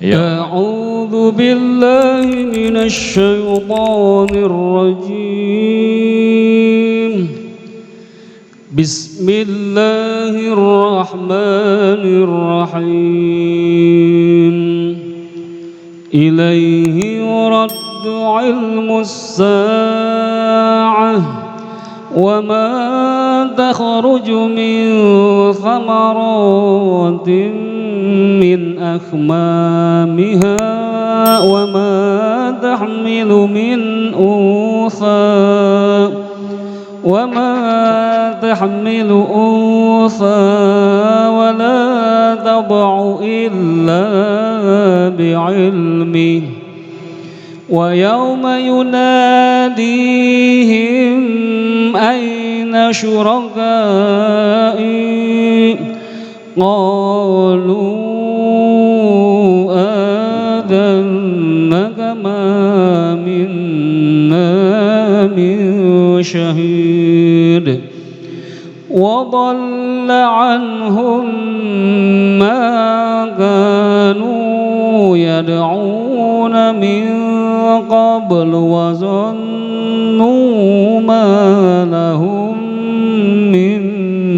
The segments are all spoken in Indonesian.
أعوذ بالله من الشيطان الرجيم. بسم الله الرحمن الرحيم. إليه يرد علم الساعة وما تخرج من ثمرات من أكمامها وما تحمل أنثى ولا تضع إلا بعلمه ويوم يناديهم أين شركائي قالوا آذنك ما منا من شهيد وضل عنهم ما كانوا يدعون من قبل وظنوا ما لهم من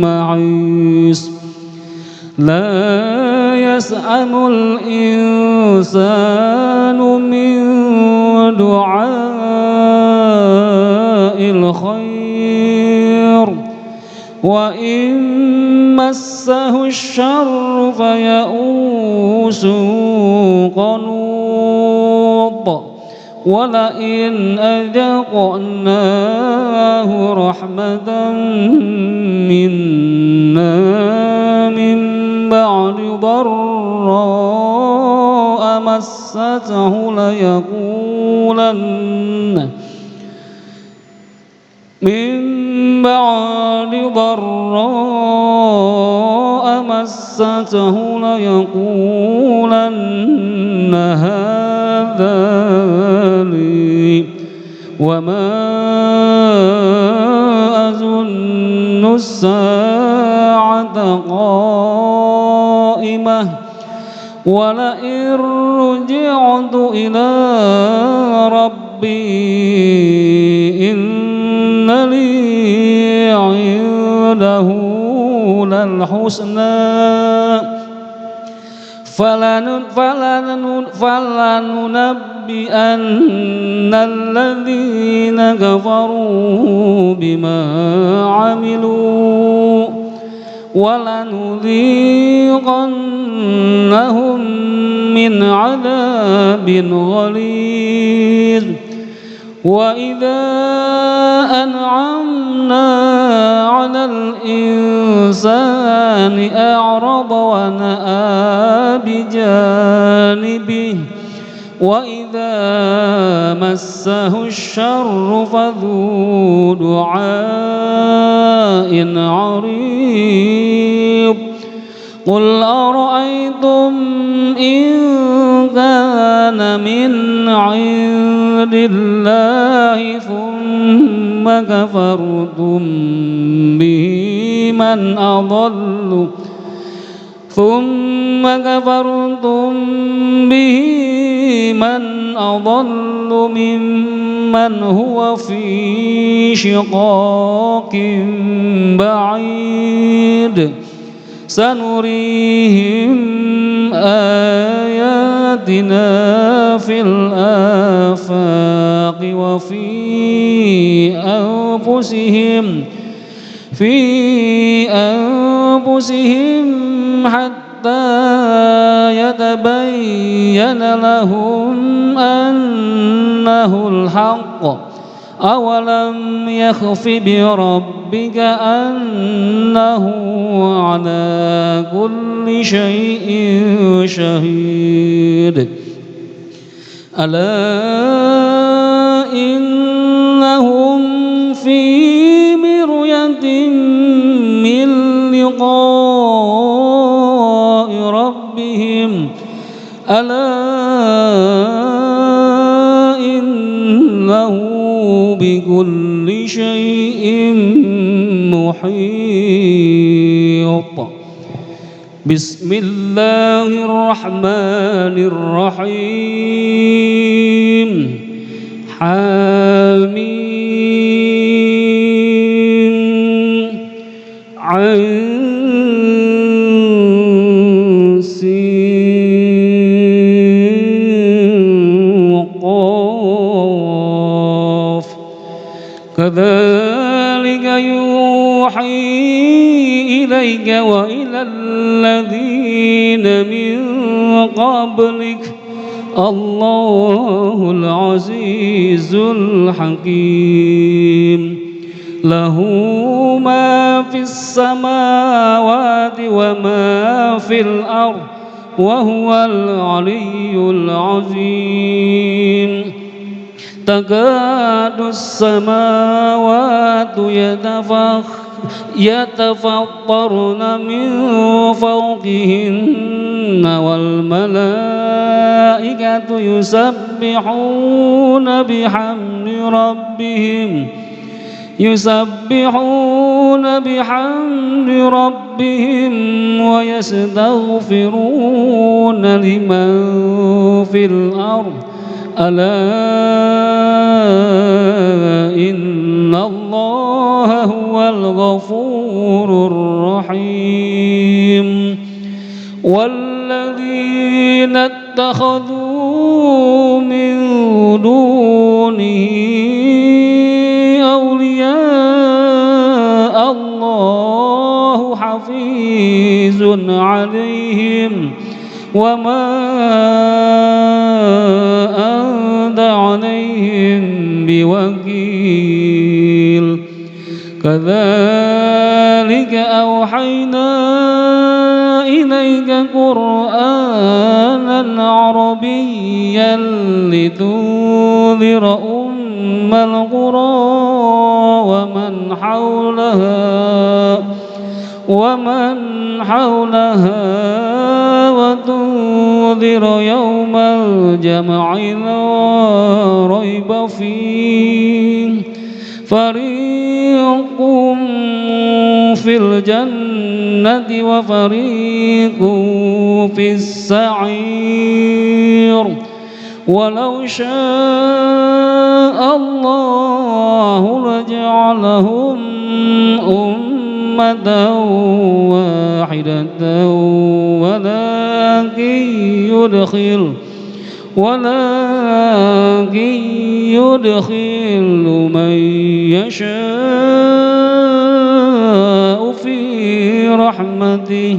محيص لا يسأم الإنسان من دعاء الخير وإن مسه الشر فيئوس قنوط ولئن أذقناه رحمة منا من بعد ضراء مسته ليقولن هذا لي وما أظن الساعة قائمة ولئن رجعت إلى ربي إن لي عنده للحسنى فلننبئن الذين كفروا بما عملوا ولنذيقنهم من عذاب غليظ وإذا أنعمنا على الإنسان أعرض ونأى بجانبه وإذا مسه الشر فذو دعاء عريض قل أرأيتم إن كان من عند الله ثم كفرتم به من أضل ممن هو في شقاق بعيد سنريهم آياتنا في الآفاق وفي أنفسهم حتى يتبين لهم أنه الحق أولم يخف بربك أنه على كل شيء شهيد ألا إنهم في مرية من لقاء ربهم ألا إنه بكل شيء محيط بسم الله الرحمن الرحمن الرحيم حميم عين كذلك يوحي إليك وإلى الذين من قبلك الله العزيز الحكيم له ما في السماوات وما في الأرض وهو العلي العظيم تكاد السماوات يتفطرن من فوقهن والملائكة يسبحون بحمد ربهم ويستغفرون لمن في الأرض ألا إن الله هو الغفور الرحيم والذين اتخذوا من دونه أولياء الله حفيظ عليهم وما أنت عليهم بوكيل كذلك أوحينا إليك قرآنا عربيا لتنذر أم القرى ومن حولها وتنذر يوم الجمع لا ريب فيه فريق في الجنة وفريق في السعير ولو شاء الله لجعلهم أمة واحدة ولكن يدخل من يشاء في رحمته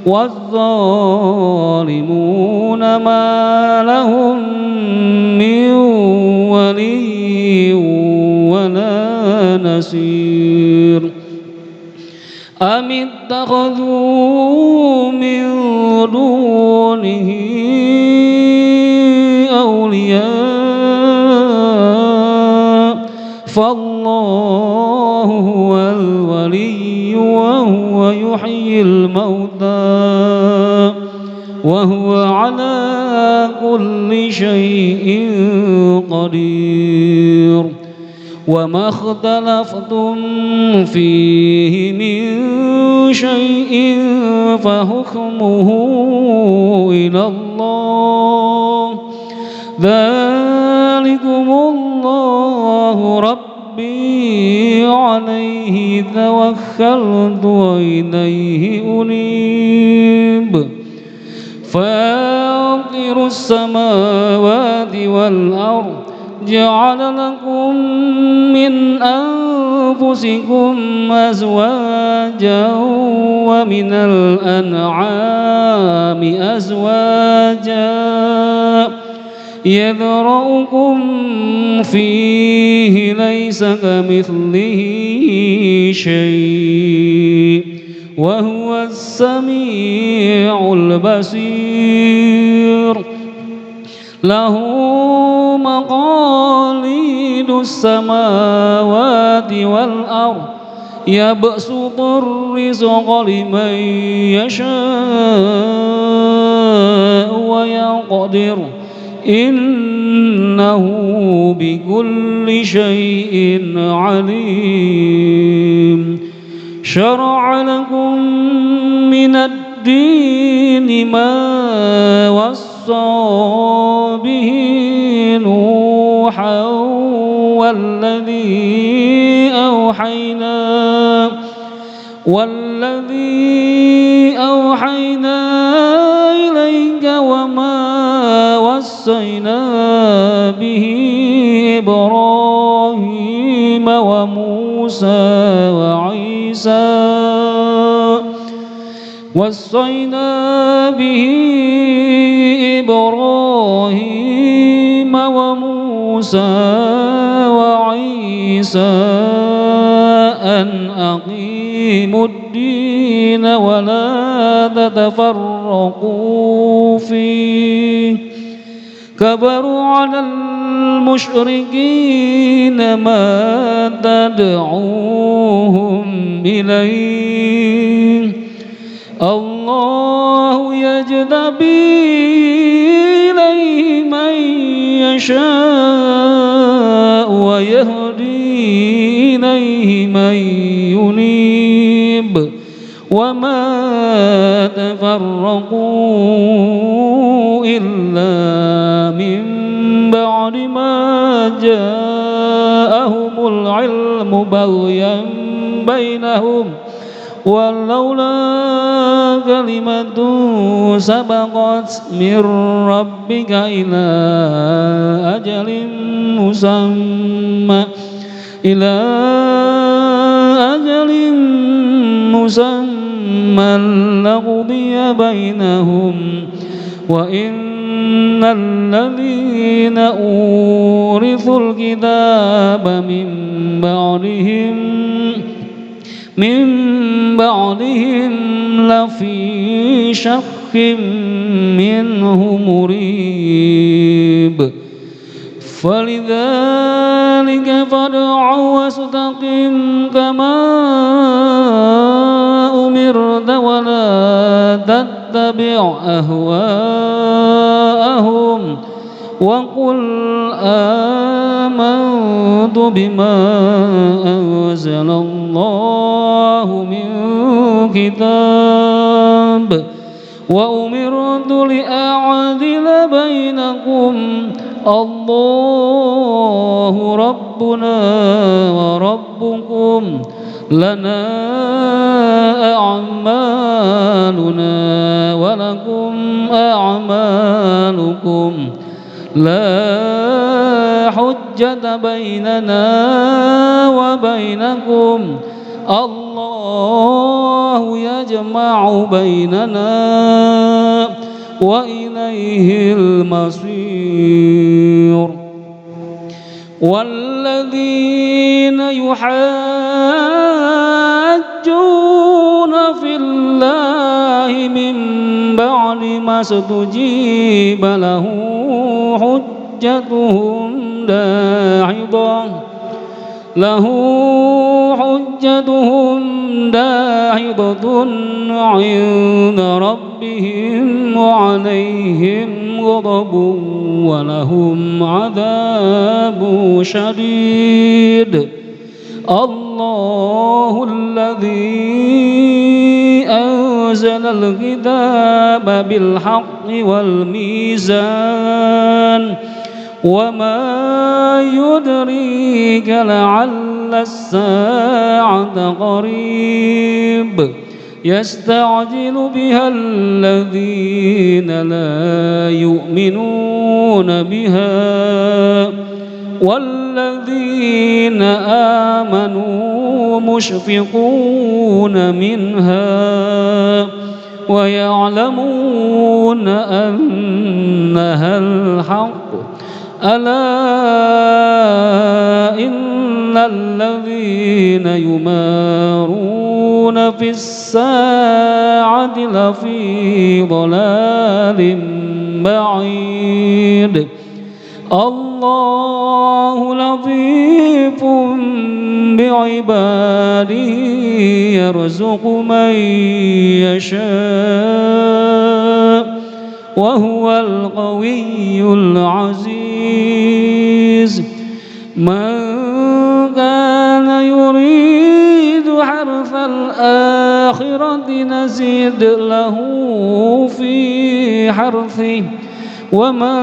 والظالمون ما لهم من ولي ولا نصير أم اتخذوا من دونه أولياء فالله هو الولي وهو يحيي الموتى وهو على كل شيء قدير وما اختلفتم فيه من شيء فحكمه إلى الله ذلكم الله ربي عليه توكلت وإليه أنيب فاطر السماوات والأرض جعل لكم من أنفسكم أزواجا ومن الأنعام أزواجا يذرؤكم فيه ليس كمثله شيء وهو السميع البصير له مقاليد السماوات والأرض يبسط الرزق لمن يشاء ويقدر إنه بكل شيء عليم شرع لكم من الدين ما وصى به نوحا والذي أوحينا إليك وما وصينا به إبراهيم وموسى وعيسى أن أقيموا الدين ولا تتفرقوا فيه كبر على المشركين ما تدعوهم إليه الله يجتبي إليه من يشاء ويهدي إليه من ينيب وما تفرقوا إلا من بعد ما جاءهم العلم بغيا بينهم ولولا كلمة سبقت من ربك إلى أجل مسمى لقضي بينهم وإن الذين أورثوا الكتاب من بعدهم لفي شك منه مريب فلذلك فادع واستقم كما أمرت ولا تتبع أهواءهم وقل آمنت بما أنزل الله من كتاب وأمرت لأعدل بينكم الله ربنا وربكم لنا أعمالنا ولكم أعمالكم لا حجة بيننا وبينكم الله يجمع بيننا وإليه المصير والذين يحاجون في الله من بعد ما استجيب له حجتهم داحضة عند ربهم وعليهم غضب ولهم عذاب شديد الله الذي أنزل الكتاب بالحق والميزان وما يدريك لعل الساعة قريب يستعجل بها الذين لا يؤمنون بها والذين آمنوا مشفقون منها ويعلمون أنها الحق ألا إن الذين يمارون في الساعة لفي ضلال بعيد الله لطيف بعباده يرزق من يشاء وهو القوي العزيز من كان يريد حرث الآخرة نزد له في حرثه ومن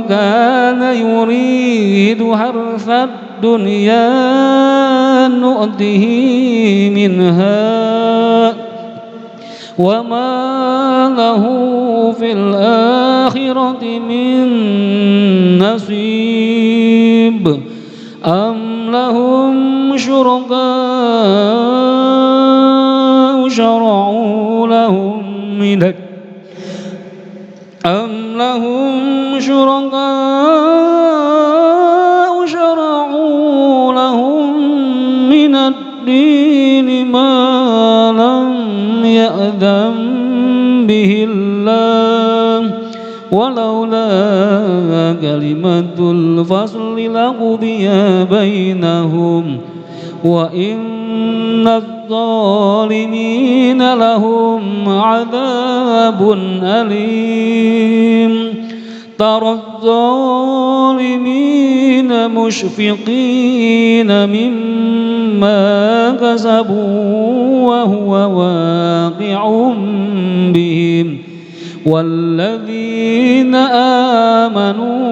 كان يريد حرث الدنيا نؤته منها وما له في الآخرة من نصيب أم لهم شركاء شرعوا لهم من الدين ما لم يأذن به الله ولولا كلمة الفصل لقضي بينهم وإن الظالمين لهم عذاب أليم ترى الظالمين مشفقين مما كسبوا وهو واقع بهم والذين آمنوا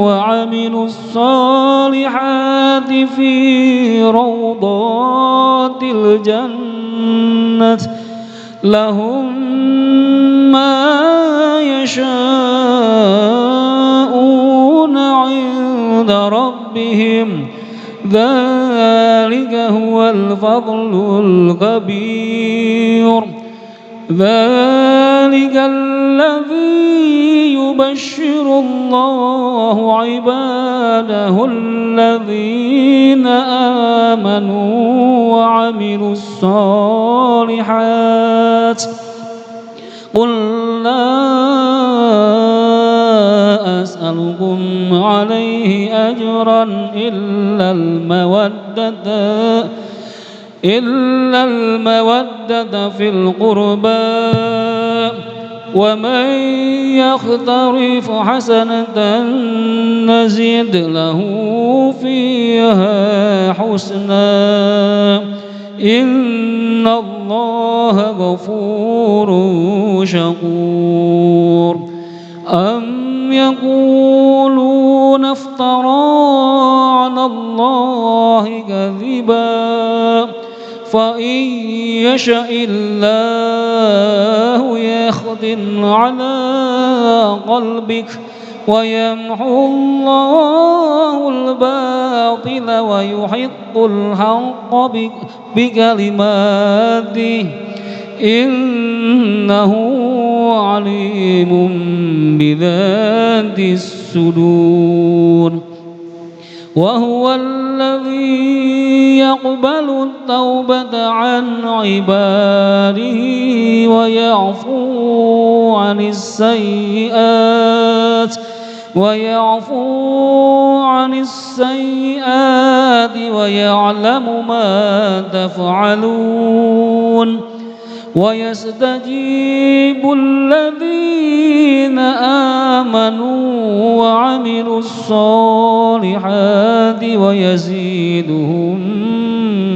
وعملوا الصالحات في روضات الجنة لهم ما يشاءون عند ربهم ذلك هو الفضل الكبير ذلك الذي يبشر الله عباده الذين آمنوا وعملوا الصالحات قل لا أسألكم عليه أجرا إلا المودة في القربى ومن يقترف حسنة نزد له فيها حسنا إن الله غفور شكور أم يقولون افترى على الله كذبا فإن يشأ الله يختم على قلبك ويمحو الله الباطل ويحق الحق بكلماته إنه عليم بذات الصدور وهو الذي يقبل التوبة عن عباده ويعفو عن السيئات ويعلم ما تفعلون ويستجيب الذين آمنوا وعملوا الصالحات ويزيدهم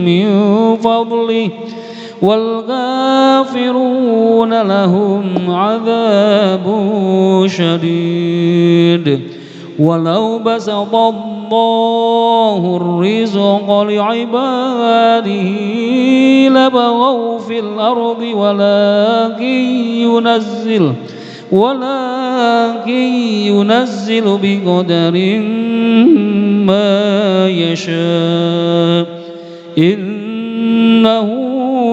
من فضله والغافرون لهم عذاب شديد ولو بسط الله الرزق لعباده لبغوا في الأرض ولكن ينزل بقدر ما يشاء إنه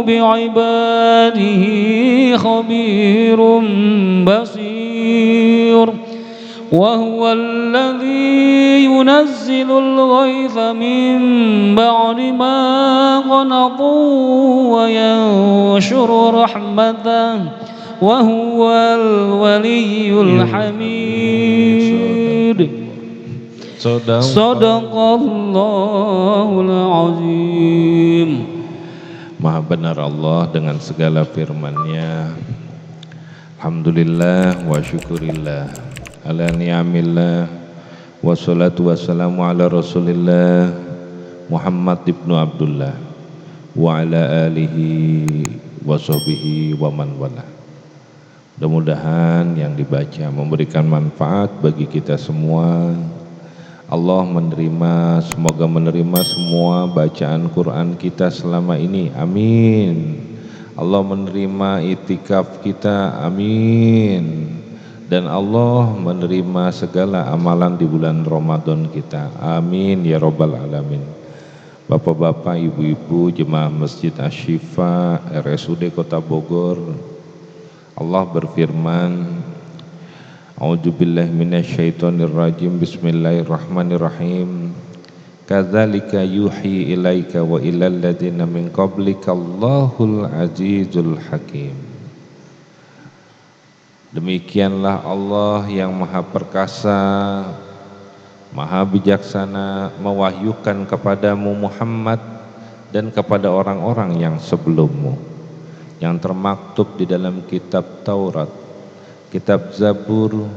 بعباده خبير بصير وهو الذي ينزل الغيث من بعد ما قنطوا وينشر رحمته وهو الولي الحميد صدق Allahul Azim. Maha benar Allah dengan segala firman-Nya. Alhamdulillah wa syukurillah ala ni'amillah wassalatu wassalamu ala rasulillah Muhammad ibnu Abdullah wa ala alihi wa sahbihi wa man wala. Mudah-mudahan yang dibaca memberikan manfaat bagi kita semua. Allah semoga menerima semua bacaan Quran kita selama ini, amin. Allah menerima itikaf kita, amin. Dan Allah menerima segala amalan di bulan Ramadan kita, amin ya Rabbal Alamin. Bapak-bapak, ibu-ibu, jemaah Masjid Asy-Syifa RSUD Kota Bogor, Allah berfirman, A'udzubillahi minasyaitonirrajim, bismillahirrahmanirrahim. Kadzalika yuhi ilaika wa ilal ladzina min qablika Allahul azizul hakim. Demikianlah Allah yang maha perkasa, maha bijaksana mewahyukan kepadamu Muhammad dan kepada orang-orang yang sebelummu, yang termaktub di dalam kitab Taurat, kitab Zabur,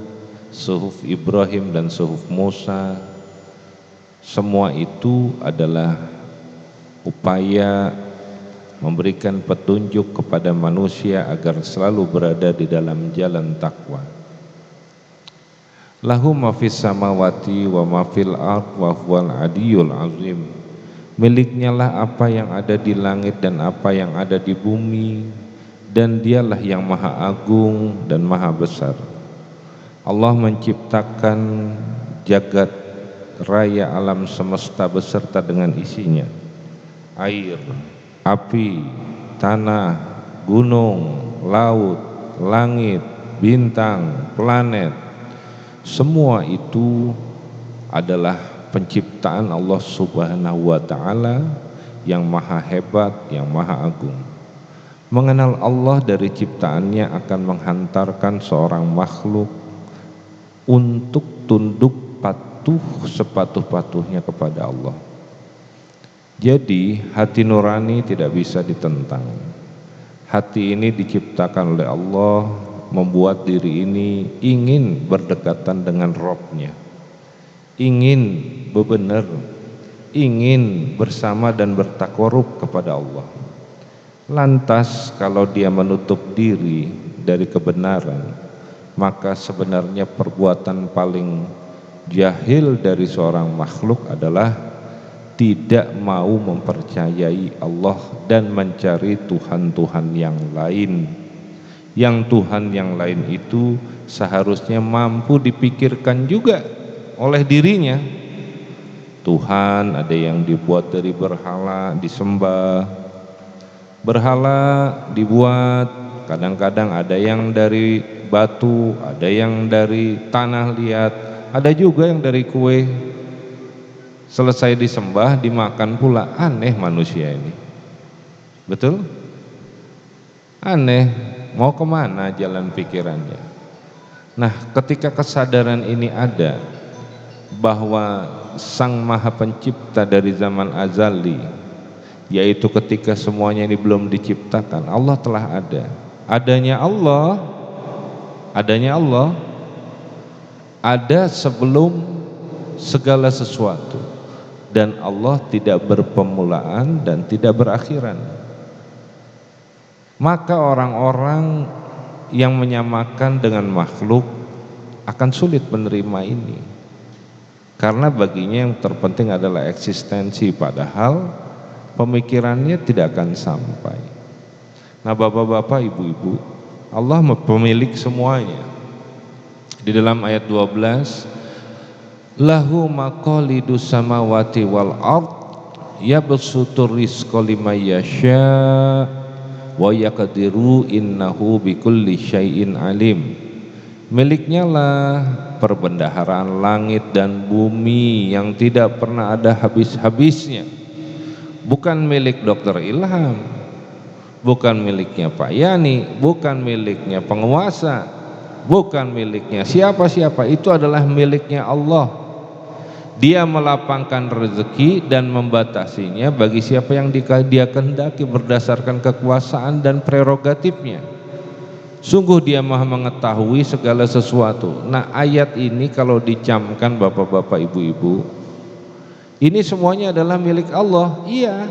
Suhuf Ibrahim dan Suhuf Musa. Semua itu adalah upaya memberikan petunjuk kepada manusia agar selalu berada di dalam jalan takwa. Lahu ma fis samawati wa ma fil ard wa huwal adiyul azim. Miliknya lah apa yang ada di langit dan apa yang ada di bumi, dan dialah yang maha agung dan maha besar. Allah menciptakan jagat raya alam semesta beserta dengan isinya, air, api, tanah, gunung, laut, langit, bintang, planet. Semua itu adalah penciptaan Allah Subhanahu wa ta'ala yang maha hebat, yang maha agung. Mengenal Allah dari ciptaannya akan menghantarkan seorang makhluk untuk tunduk patuh sepatuh-patuhnya kepada Allah. Jadi hati nurani tidak bisa ditentang. Hati ini diciptakan oleh Allah, membuat diri ini ingin berdekatan dengan Rabb-nya, ingin bebenar, ingin bersama dan bertakarub kepada Allah. Lantas kalau dia menutup diri dari kebenaran, maka sebenarnya perbuatan paling jahil dari seorang makhluk adalah tidak mau mempercayai Allah dan mencari Tuhan-Tuhan yang lain. Yang Tuhan yang lain itu seharusnya mampu dipikirkan juga oleh dirinya. Tuhan ada yang dibuat dari berhala, disembah. Berhala dibuat, kadang-kadang ada yang dari batu, ada yang dari tanah liat, ada juga yang dari kue. Selesai disembah, dimakan pula. Aneh manusia ini, betul? Aneh, mau kemana jalan pikirannya? Nah, ketika kesadaran ini ada, bahwa Sang Maha Pencipta dari zaman azali, yaitu ketika semuanya ini belum diciptakan, Allah telah ada. Adanya Allah ada sebelum segala sesuatu, dan Allah tidak berpemulaan dan tidak berakhiran. Maka orang-orang yang menyamakan dengan makhluk akan sulit menerima ini, karena baginya yang terpenting adalah eksistensi, padahal pemikirannya tidak akan sampai. Nah, bapak-bapak, ibu-ibu, Allah pemilik semuanya. Di dalam ayat 12, lahu maqalidus samawati wal ard yabsutur rizqa liman yasha wa yaqdiru innahu bikulli syai'in alim. Miliknya lah perbendaharaan langit dan bumi yang tidak pernah ada habis-habisnya. Bukan milik Dr. Ilham, bukan miliknya Pak Yani, bukan miliknya penguasa, bukan miliknya siapa-siapa. Itu adalah miliknya Allah. Dia melapangkan rezeki dan membatasinya bagi siapa yang dia kehendaki berdasarkan kekuasaan dan prerogatifnya. Sungguh dia maha mengetahui segala sesuatu. Nah, ayat ini kalau dicamkan bapak-bapak, ibu-ibu, ini semuanya adalah milik Allah. Iya,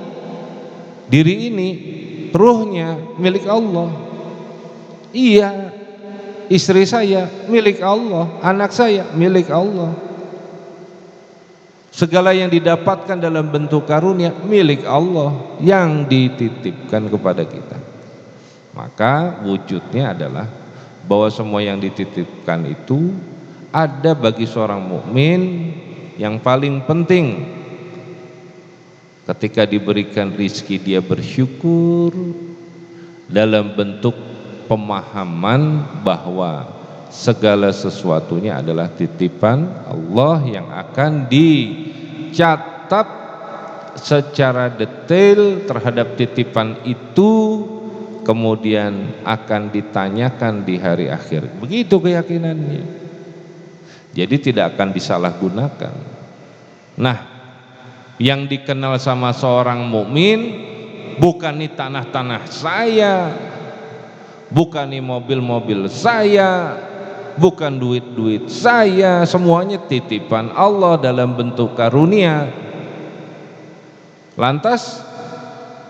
diri ini, ruhnya milik Allah. Iya, istri saya milik Allah, anak saya milik Allah. Segala yang didapatkan dalam bentuk karunia milik Allah yang dititipkan kepada kita. Maka wujudnya adalah bahwa semua yang dititipkan itu ada bagi seorang mukmin. Yang paling penting ketika diberikan rizki dia bersyukur dalam bentuk pemahaman bahwa segala sesuatunya adalah titipan Allah yang akan dicatat secara detail terhadap titipan itu, kemudian akan ditanyakan di hari akhir. Begitu keyakinannya. Jadi tidak akan disalahgunakan. Nah, yang dikenal sama seorang mukmin bukan nih tanah-tanah saya, bukan nih mobil-mobil saya, bukan duit-duit saya, semuanya titipan Allah dalam bentuk karunia. Lantas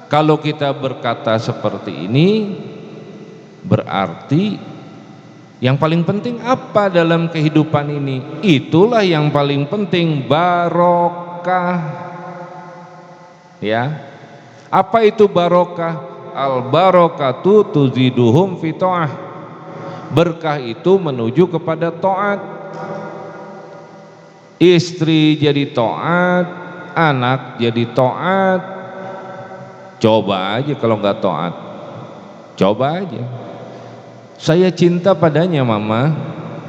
kalau kita berkata seperti ini, berarti yang paling penting apa dalam kehidupan ini? Itulah yang paling penting, barokah. Ya. Apa itu barokah? Al barokatu tuziduhum fi ta'ah. Berkah itu menuju kepada taat. Istri jadi taat, anak jadi taat. Coba aja kalau nggak taat. Coba aja. Saya cinta padanya mama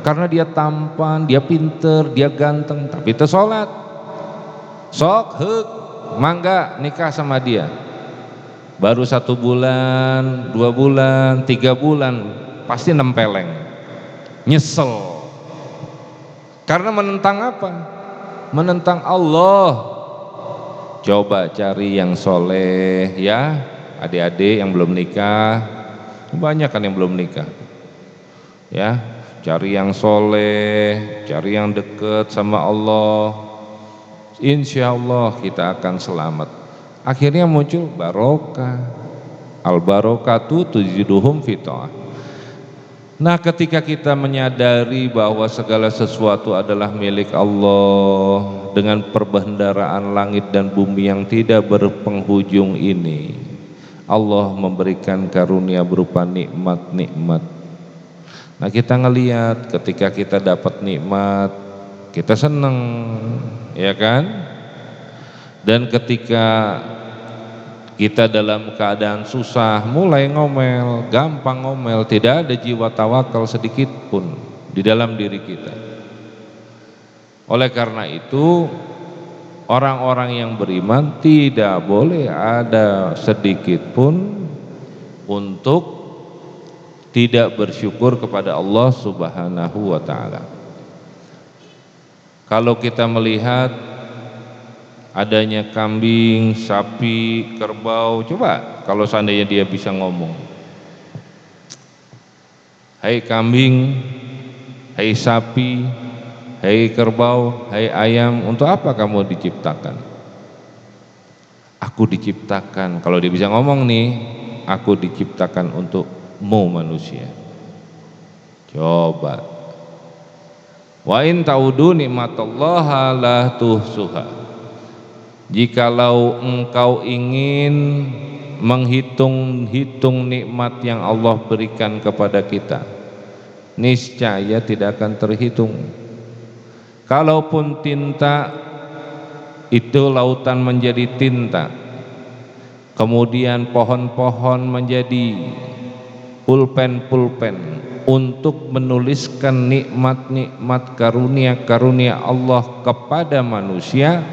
karena dia tampan, dia pinter, dia ganteng, tapi itu sholat. Sok heuk mangga nikah sama dia. Baru 1 bulan, 2 bulan, 3 bulan pasti nempeleng, nyesel. Karena menentang apa? Menentang Allah. Coba cari yang soleh ya, adik-adik yang belum nikah, banyak kan yang belum nikah. Ya, cari yang soleh, cari yang dekat sama Allah. Insya Allah kita akan selamat. Akhirnya muncul barokah. Al barokatu tuziduhum fi ta'ah. Nah, ketika kita menyadari bahwa segala sesuatu adalah milik Allah dengan perbendaharaan langit dan bumi yang tidak berpenghujung ini, Allah memberikan karunia berupa nikmat-nikmat. Nah, kita ngelihat ketika kita dapat nikmat, kita senang, ya kan? Dan ketika kita dalam keadaan susah, mulai ngomel, gampang ngomel, tidak ada jiwa tawakal sedikit pun di dalam diri kita. Oleh karena itu, orang-orang yang beriman tidak boleh ada sedikit pun untuk tidak bersyukur kepada Allah Subhanahu wa ta'ala. Kalau kita melihat adanya kambing, sapi, kerbau, coba kalau seandainya dia bisa ngomong, hai kambing, hai sapi, hai kerbau, hai ayam, untuk apa kamu diciptakan? Aku diciptakan, kalau dia bisa ngomong nih, aku diciptakan untukmu manusia. Coba. Wa in ta'udu nikmatallaha la tuhsuha. Jikalau engkau ingin menghitung-hitung nikmat yang Allah berikan kepada kita, niscaya tidak akan terhitung. Kalaupun tinta itu lautan menjadi tinta, kemudian pohon-pohon menjadi pulpen-pulpen untuk menuliskan nikmat-nikmat karunia-karunia Allah kepada manusia,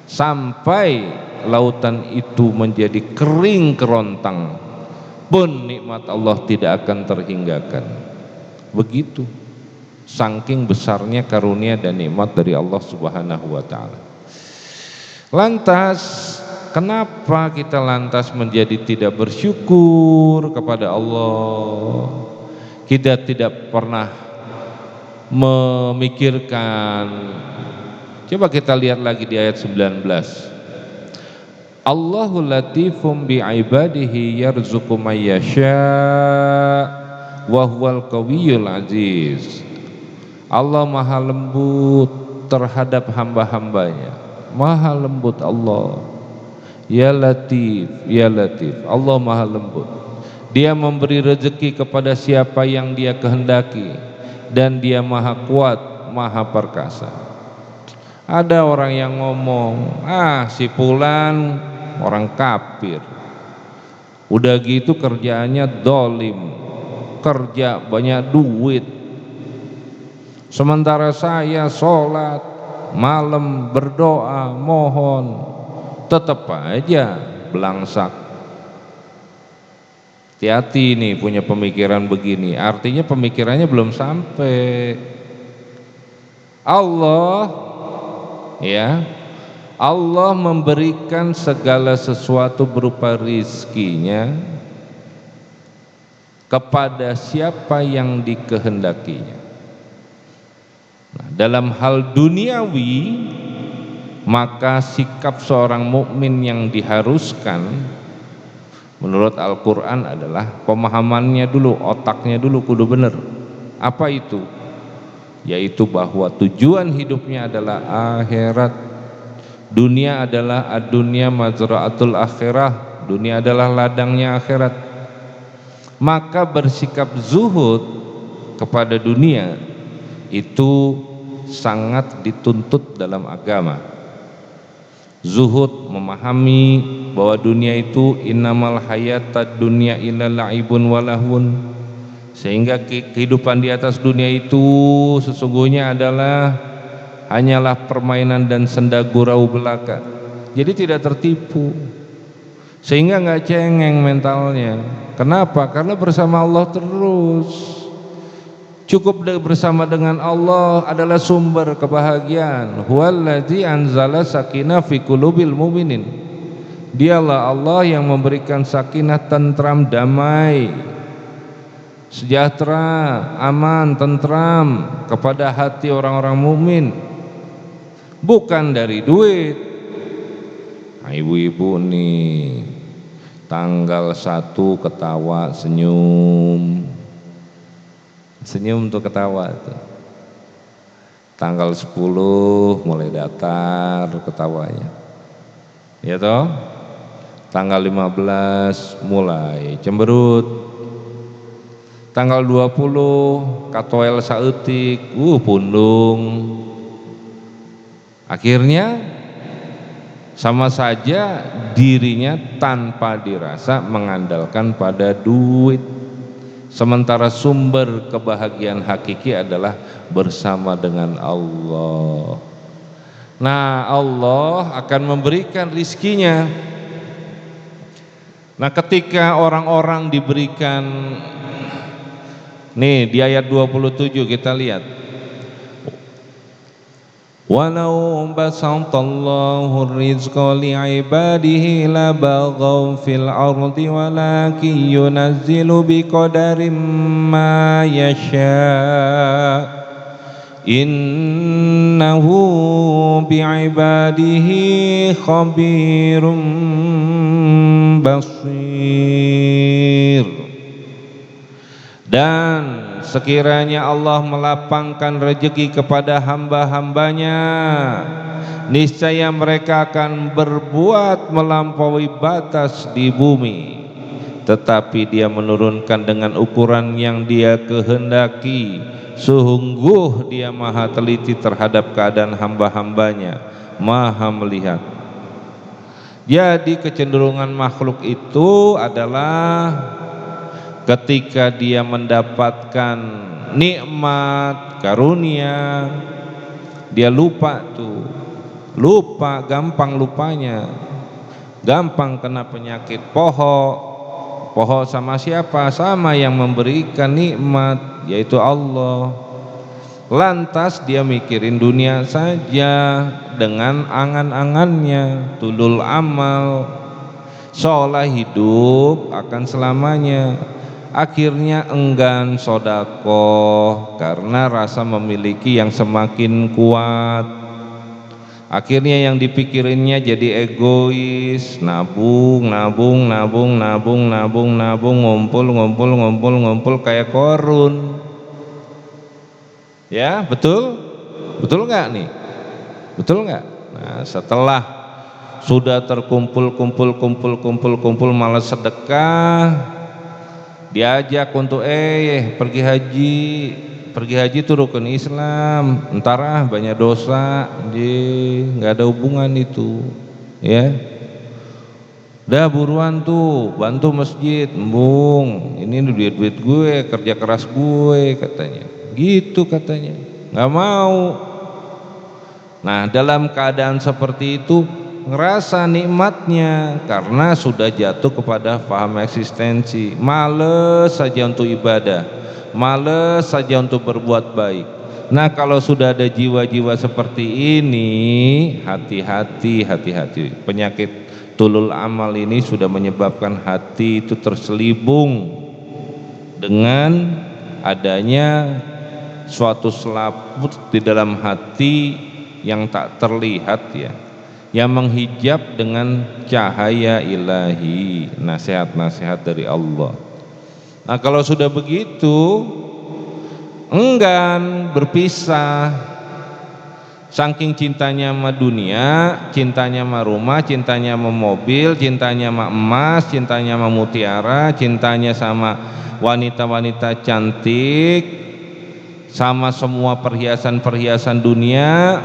sampai lautan itu menjadi kering kerontang pun nikmat Allah tidak akan terhinggakan. Begitu saking besarnya karunia dan nikmat dari Allah Subhanahu wa ta'ala. Lantas kenapa kita lantas menjadi tidak bersyukur kepada Allah? Kita tidak pernah memikirkan. Coba kita lihat lagi di ayat 19. Allahu latifum bi'ibadihi yarzuqu may yasha wa huwal qawiyyul aziz. Allah maha lembut terhadap hamba-hambanya, maha lembut Allah. Ya Latif, ya Latif, Allah maha lembut. Dia memberi rezeki kepada siapa yang dia kehendaki, dan dia maha kuat, maha perkasa. Ada orang yang ngomong, si fulan orang kafir, udah gitu kerjaannya dolim, kerja banyak duit, sementara saya sholat malam berdoa mohon tetap aja belangsak. Hati-hati nih punya pemikiran begini, artinya pemikirannya belum sampai. Allah memberikan segala sesuatu berupa rizkinya kepada siapa yang dikehendakinya. Nah, dalam hal duniawi, maka sikap seorang mukmin yang diharuskan menurut Al-Quran adalah pemahamannya dulu, otaknya dulu kudu bener. Apa itu? Yaitu bahwa tujuan hidupnya adalah akhirat. Dunia adalah ad-dunya mazra'atul akhirah, dunia adalah ladangnya akhirat. Maka bersikap zuhud kepada dunia itu sangat dituntut dalam agama. Zuhud memahami bahwa dunia itu innamal hayatad dunya illa la'ibun walahun, sehingga kehidupan di atas dunia itu sesungguhnya adalah hanyalah permainan dan senda gurau belaka. Jadi tidak tertipu, sehingga nggak cengeng mentalnya. Kenapa? Karena bersama Allah terus. Cukup bersama dengan Allah adalah sumber kebahagiaan. Huwallazi anzala sakinah fi qulubil mu'minin. Dialah Allah yang memberikan sakinah, tentram, damai, sejahtera, aman, tentram kepada hati orang-orang mukmin. Bukan dari duit. Nah, ibu-ibu nih tanggal 1 ketawa senyum. Senyum tuh ketawa tuh. Tanggal 10 mulai datar ketawanya. Ya toh? Tanggal 15 mulai cemberut. Tanggal 20 katoel saeutik, pundung. Akhirnya sama saja dirinya tanpa dirasa mengandalkan pada duit. Sementara sumber kebahagiaan hakiki adalah bersama dengan Allah. Nah, Allah akan memberikan rizkinya. Nah, ketika orang-orang diberikan, nih di ayat 27 kita lihat, walau basatallahu rizqa li'ibadihi labaghaw fil ardi walakin yunazzilu biqadarin ma yasha innahu bi'ibadihi khabirum basir. Dan sekiranya Allah melapangkan rezeki kepada hamba-hambanya, niscaya mereka akan berbuat melampaui batas di bumi, tetapi Dia menurunkan dengan ukuran yang Dia kehendaki. Sungguh Dia maha teliti terhadap keadaan hamba-hambanya, maha melihat. Jadi kecenderungan makhluk itu adalah ketika dia mendapatkan nikmat karunia, dia lupa tuh, lupa, gampang lupanya, gampang kena penyakit poho sama siapa? Sama yang memberikan nikmat, yaitu Allah. Lantas dia mikirin dunia saja dengan angan-angannya, tulul amal, seolah hidup akan selamanya. Akhirnya enggan sodakoh karena rasa memiliki yang semakin kuat. Akhirnya yang dipikirinnya jadi egois, nabung, ngumpul kayak korun. Ya, betul? Betul nggak nih? Betul nggak? Nah, setelah sudah terkumpul malas sedekah, diajak untuk pergi haji itu rukun Islam, entar banyak dosa, nggak ada hubungan itu, ya. Udah buruan tuh bantu masjid, embung, ini duit gue, kerja keras gue, katanya, gitu katanya, nggak mau. Nah, dalam keadaan seperti itu ngerasa nikmatnya karena sudah jatuh kepada paham eksistensi, males saja untuk ibadah, males saja untuk berbuat baik. Nah, kalau sudah ada jiwa-jiwa seperti ini, hati-hati. Penyakit tulul amal ini sudah menyebabkan hati itu terselibung dengan adanya suatu selaput di dalam hati yang tak terlihat, ya, yang menghijab dengan cahaya ilahi, nasihat-nasihat dari Allah. Nah, kalau sudah begitu, enggan berpisah, saking cintanya sama dunia, cintanya sama rumah, cintanya sama mobil, cintanya sama emas, cintanya sama mutiara, cintanya sama wanita-wanita cantik, sama semua perhiasan-perhiasan dunia.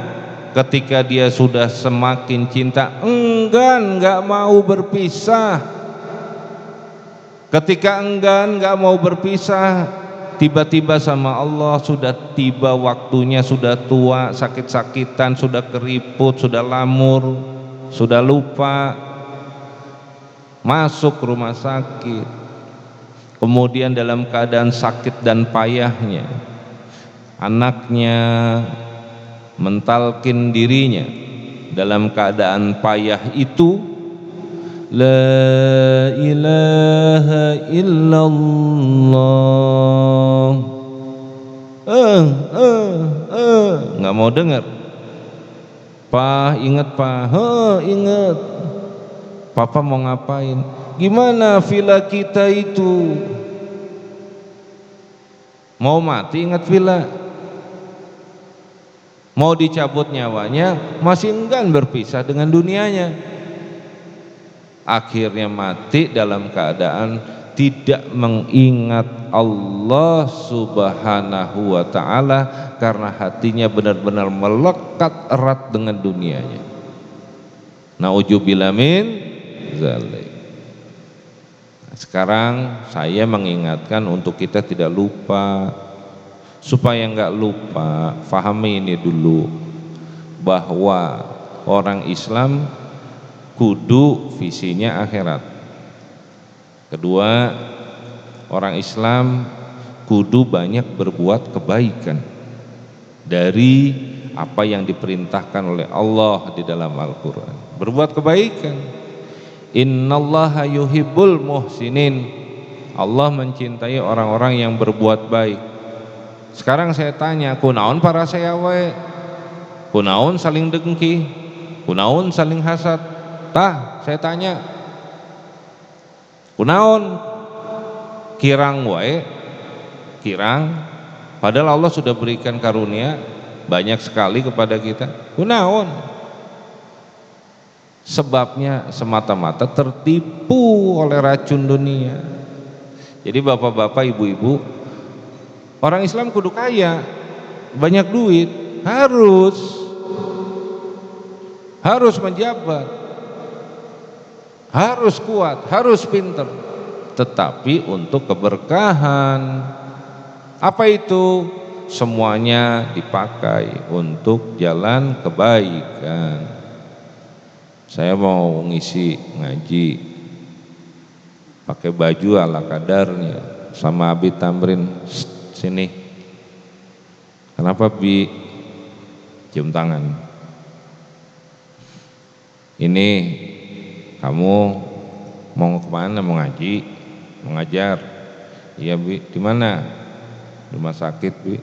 Ketika dia sudah semakin cinta, enggan, nggak mau berpisah. Ketika enggan, nggak mau berpisah, tiba-tiba sama Allah sudah tiba waktunya, sudah tua, sakit-sakitan, sudah keriput, sudah lamur, sudah lupa, masuk rumah sakit. Kemudian dalam keadaan sakit dan payahnya, anaknya mentalkin dirinya dalam keadaan payah itu, la ilaha illallah, nggak mau dengar. Pa, ingat pa, ingat. Papa mau ngapain? Gimana villa kita itu? Mau mati ingat villa. Mau dicabut nyawanya, masih enggan berpisah dengan dunianya. Akhirnya mati dalam keadaan tidak mengingat Allah Subhanahu wa ta'ala, karena hatinya benar-benar melekat erat dengan dunianya. Na'udzubillah min zalik. Sekarang saya mengingatkan untuk kita tidak lupa. Supaya enggak lupa, fahami ini dulu, bahwa orang Islam kudu visinya akhirat. Kedua, orang Islam kudu banyak berbuat kebaikan dari apa yang diperintahkan oleh Allah di dalam Al-Quran. Berbuat kebaikan. Innallaha yuhibbul muhsinin. Allah mencintai orang-orang yang berbuat baik. Sekarang saya tanya, kunaon para sayawe, kunaon saling dengki, kunaon saling hasad? Tah, saya tanya, kunaon kirang wae, kirang, padahal Allah sudah berikan karunia banyak sekali kepada kita. Kunaon? Sebabnya semata-mata tertipu oleh racun dunia. Jadi bapak-bapak, ibu-ibu, orang Islam kudu kaya, banyak duit, harus menjabat, harus kuat, harus pinter, tetapi untuk keberkahan. Apa itu? Semuanya dipakai untuk jalan kebaikan. Saya mau ngisi ngaji pakai baju ala kadarnya, sama Abi Tamrin, sini. Kenapa Bi? Cium tangan. Ini kamu mau kemana? Mau ngaji? Mau ngajar? Iya Bi. Di mana? Rumah sakit Bi.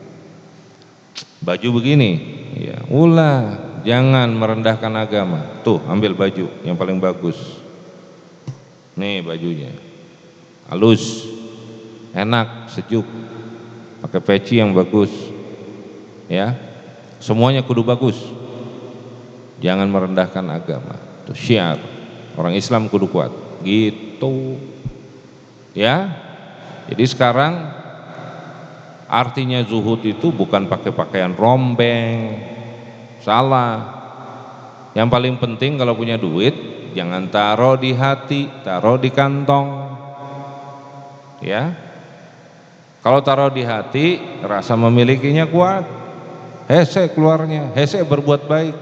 Baju begini? Iya. Ulah jangan merendahkan agama. Tuh, ambil baju yang paling bagus. Nih bajunya, halus, enak, sejuk, pakai peci yang bagus, ya. Semuanya kudu bagus. Jangan merendahkan agama. Itu syiar orang Islam kudu kuat. Gitu, ya. Jadi sekarang artinya zuhud itu bukan pakai pakaian rombeng, salah. Yang paling penting kalau punya duit, jangan taruh di hati, taruh di kantong, ya. Kalau taruh di hati, rasa memilikinya kuat, hese keluarnya, hese berbuat baik.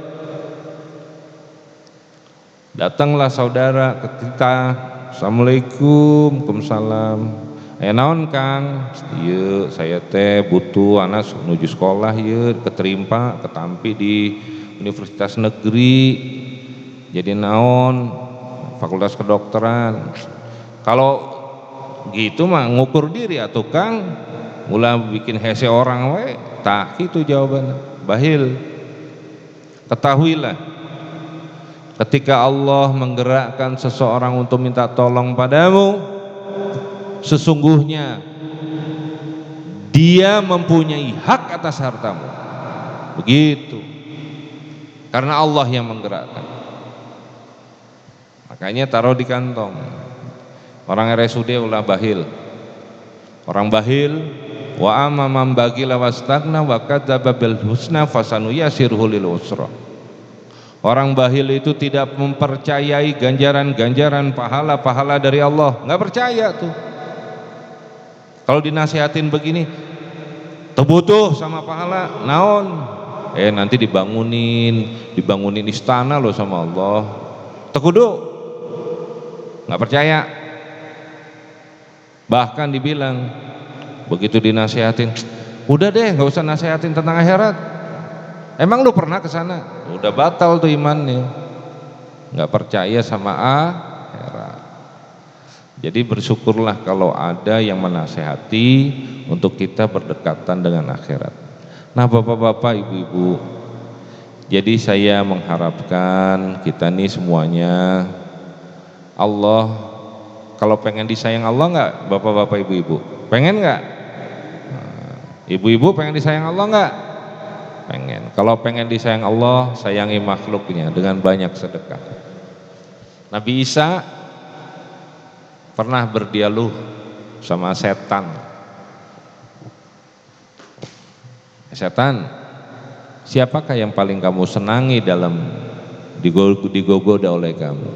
Datanglah saudara ke kita, assalamualaikum, waalaikumsalam. Naon Kang? Ieu saya teh butuh anak menuju sekolah ieu keterima ketampi di Universitas Negeri. Jadi naon? Fakultas Kedokteran. Kalau gitu mah ngukur diri atuh Kang. Ulah bikin hese orang we. Tah kitu jawabannya. Bahil. Ketahuilah, ketika Allah menggerakkan seseorang untuk minta tolong padamu, sesungguhnya dia mempunyai hak atas hartamu. Begitu. Karena Allah yang menggerakkan. Makanya taruh di kantong. Orang RSUD ulah bahil. Orang bahil, wa amma man bagila wastagna wa kadzdzaba bil husna fasanuyasirhu lil usra. Orang bahil itu tidak mempercayai ganjaran-ganjaran pahala-pahala dari Allah. Enggak percaya tuh. Kalau dinasihatin begini, tebutuh sama pahala, naon? Nanti dibangunin istana loh sama Allah. Tekudu, nggak percaya. Bahkan dibilang, begitu dinasihatin, udah deh nggak usah nasihatin tentang akhirat. Emang lu pernah ke sana? Udah batal tuh imannya. Nggak percaya sama akhirat. Jadi bersyukurlah kalau ada yang menasehati untuk kita berdekatan dengan akhirat. Nah bapak-bapak, ibu-ibu, jadi saya mengharapkan kita nih semuanya, Allah, kalau pengen disayang Allah nggak, bapak-bapak, ibu-ibu? Pengen nggak? Ibu-ibu pengen disayang Allah nggak? Pengen. Kalau pengen disayang Allah, sayangi makhluknya dengan banyak sedekah. Nabi Isa pernah berdialog sama setan. Setan, siapakah yang paling kamu senangi dalam digoda oleh kamu?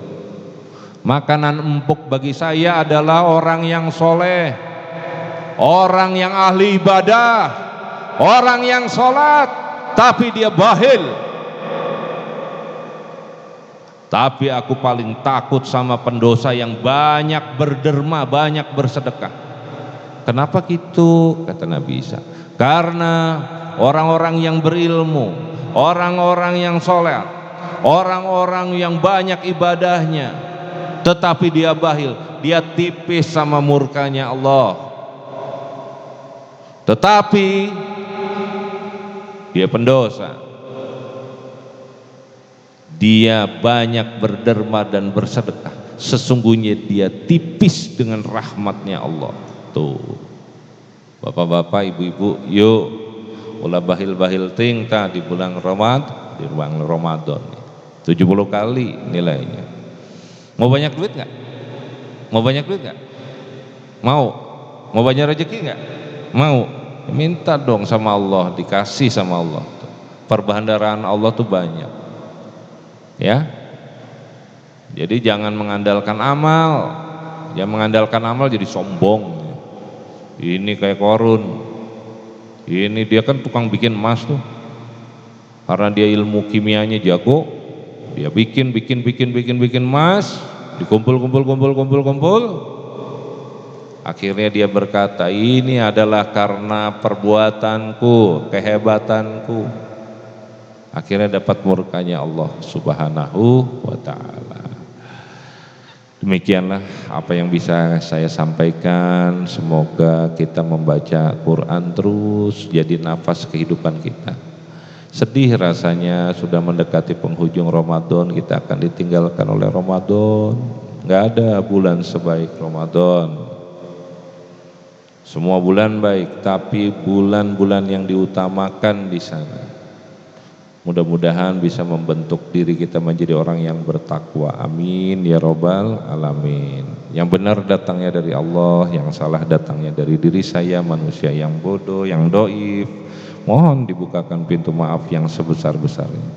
Makanan empuk bagi saya adalah orang yang soleh, orang yang ahli ibadah, orang yang sholat, tapi dia bahil. Tapi aku paling takut sama pendosa yang banyak berderma, banyak bersedekah. Kenapa gitu? Kata Nabi Isa, karena orang-orang yang berilmu, orang-orang yang sholat, orang-orang yang banyak ibadahnya, tetapi dia bahil, dia tipis sama murkanya Allah. Tetapi dia pendosa, dia banyak berderma dan bersedekah, sesungguhnya dia tipis dengan rahmatnya Allah. Tuh bapak-bapak, ibu-ibu, yuk ulah bahil-bahil ting ta di bulan Ramadan 70 kali nilainya. Mau banyak duit nggak? Mau banyak duit nggak? Mau banyak rezeki nggak? Mau. Minta dong sama Allah, dikasih sama Allah. Perbendaharaan Allah tuh banyak, ya. Jadi jangan mengandalkan amal. Jangan mengandalkan amal jadi sombong. Ini kayak Korun, ini dia kan tukang bikin emas tuh, karena dia ilmu kimianya jago, dia bikin emas, dikumpul, akhirnya dia berkata, ini adalah karena perbuatanku, kehebatanku. Akhirnya dapat murkanya Allah Subhanahu wa ta'ala. Demikianlah apa yang bisa saya sampaikan. Semoga kita membaca Quran terus jadi nafas kehidupan kita. Sedih rasanya sudah mendekati penghujung Ramadan, kita akan ditinggalkan oleh Ramadan. Nggak ada bulan sebaik Ramadan. Semua bulan baik, tapi bulan-bulan yang diutamakan di sana. Mudah-mudahan bisa membentuk diri kita menjadi orang yang bertakwa. Amin ya robbal alamin. Yang benar datangnya dari Allah, yang salah datangnya dari diri saya, manusia yang bodoh, yang doif. Mohon dibukakan pintu maaf yang sebesar-besarnya.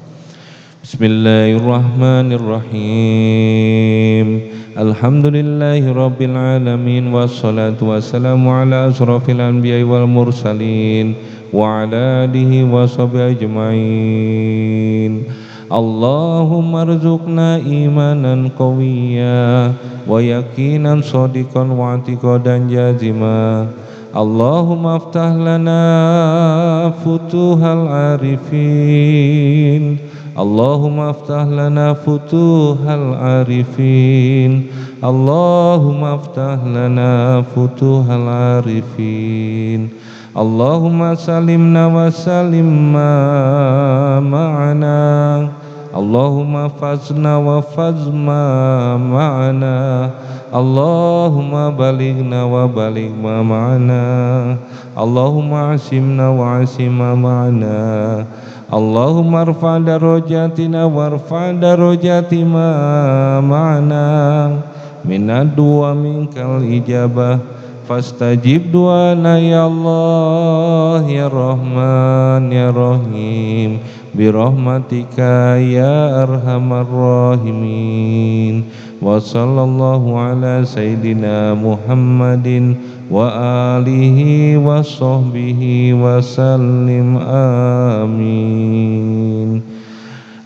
Bismillahirrahmanirrahim. Alhamdulillahi rabbil alamin. Wassalatu wassalamu ala asrafil anbiya'i wal mursalin wa ala alihi wa sahbihi ajma'in. Allahumma arzuqna imanan qawiyya wa yaqinan shadiqan wa i'tiqadan jazima. Allahumma aftah lana futuhal arifin. Allahumma aftah lana futuhal arifin. Allahumma aftah lana futuhal arifin. Allahumma salimna wa salim ma'ana. Allahumma fazna wa fazma ma'ana. Allahumma balighna wa baligh ma ma'ana. Allahumma asimna wa asim ma ma'ana. Allahumma arfa' darajatina warfa' darajati ma ma'ana. Minad du'a minkal ijabah fastajib du'ana ya Allah ya Rahman ya Rahim birahmatika ya arhamar rahimin. Wa sallallahu ala sayyidina Muhammadin wa alihi wa sahbihi wa sallim. Amin.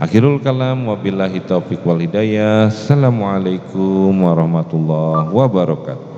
Akhirul kalam, wabillahi taufiq wal hidayah. Assalamualaikum warahmatullahi wabarakatuh.